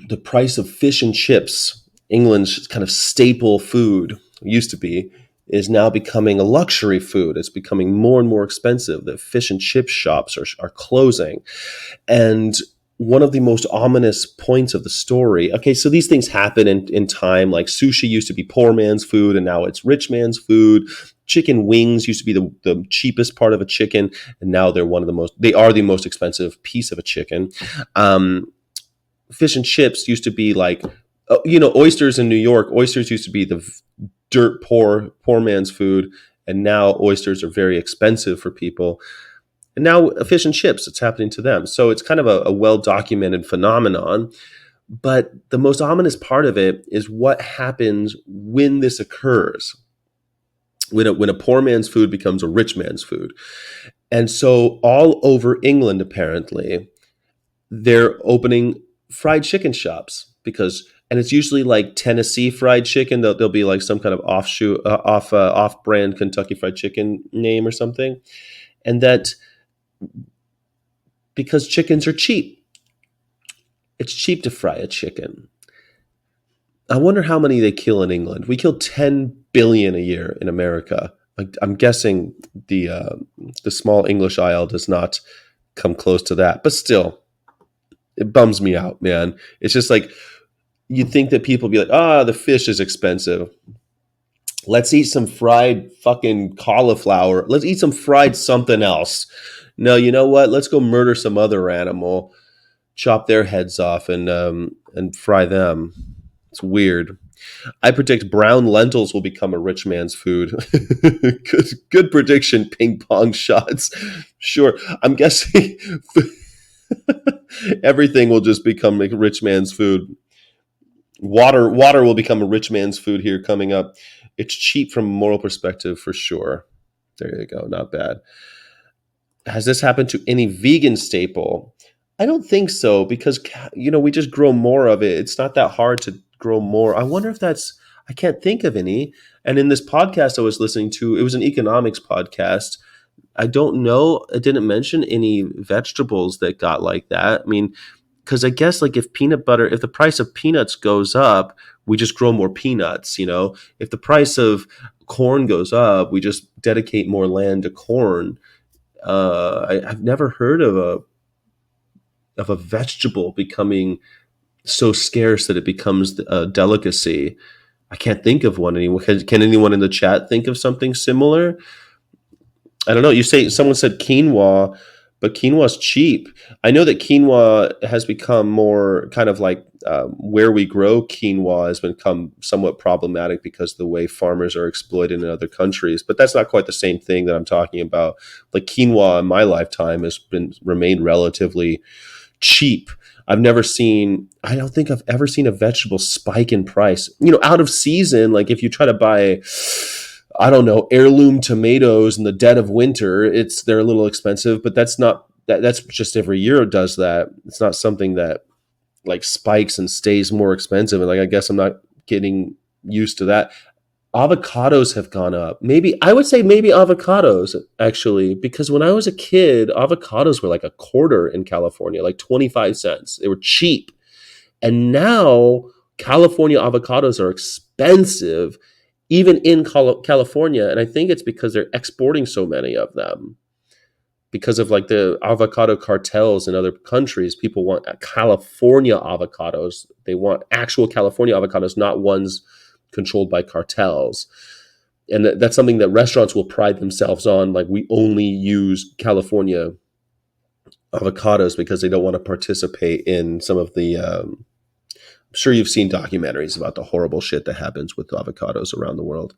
the price of fish and chips, England's kind of staple food, used to be, is now becoming a luxury food. It's becoming more and more expensive. The fish and chip shops are closing. And one of the most ominous points of the story, okay, so these things happen in time. Like sushi used to be poor man's food and now it's rich man's food. Chicken wings used to be the cheapest part of a chicken, and now they are the most expensive piece of a chicken. Fish and chips used to be like, oysters in New York. Oysters used to be the dirt poor man's food, and now oysters are very expensive for people. And now fish and chips, it's happening to them. So it's kind of a well documented phenomenon. But the most ominous part of it is what happens when this occurs. When a poor man's food becomes a rich man's food. And so all over England, apparently, they're opening fried chicken shops and it's usually like Tennessee fried chicken. There'll be like some kind of off brand Kentucky Fried Chicken name or something, and that because chickens are cheap, it's cheap to fry a chicken. I wonder how many they kill in England. We kill 10 billion a year in America. I'm guessing the small English Isle does not come close to that, but still, it bums me out, man. It's just like, you'd think that people be like, the fish is expensive. Let's eat some fried fucking cauliflower. Let's eat some fried something else. No, you know what? Let's go murder some other animal, chop their heads off, and fry them. It's weird. I predict brown lentils will become a rich man's food. Good prediction. Ping pong shots. Sure. I'm guessing everything will just become like rich man's food. Water will become a rich man's food here coming up. It's cheap from a moral perspective for sure. There you go. Not bad. Has this happened to any vegan staple? I don't think so, because we just grow more of it. It's not that hard to grow more. I wonder if I can't think of any. And in this podcast I was listening to, it was an economics podcast. I don't know. It didn't mention any vegetables that got like that. I mean, because I guess like if the price of peanuts goes up, we just grow more peanuts. If the price of corn goes up, we just dedicate more land to corn. I've never heard of a vegetable becoming so scarce that it becomes a delicacy. I can't think of one anymore. Can anyone in the chat think of something similar? I don't know. Someone said quinoa, but quinoa's cheap. I know that quinoa has become more kind of like where we grow quinoa has become somewhat problematic because of the way farmers are exploited in other countries. But that's not quite the same thing that I'm talking about. Like quinoa in my lifetime has remained relatively cheap. I don't think I've ever seen a vegetable spike in price. Out of season, like if you try to buy, I don't know, heirloom tomatoes in the dead of winter, they're a little expensive, but that's just every year it does that. It's not something that like spikes and stays more expensive. And like, I guess I'm not getting used to that. Avocados have gone up. I would say maybe avocados actually, because when I was a kid, avocados were like a quarter in California, like 25 cents. They were cheap. And now California avocados are expensive, even in California. And I think it's because they're exporting so many of them. Because of like the avocado cartels in other countries, people want California avocados. They want actual California avocados, not ones controlled by cartels. And that's something that restaurants will pride themselves on. Like, we only use California avocados because they don't want to participate in some of the I'm sure you've seen documentaries about the horrible shit that happens with avocados around the world.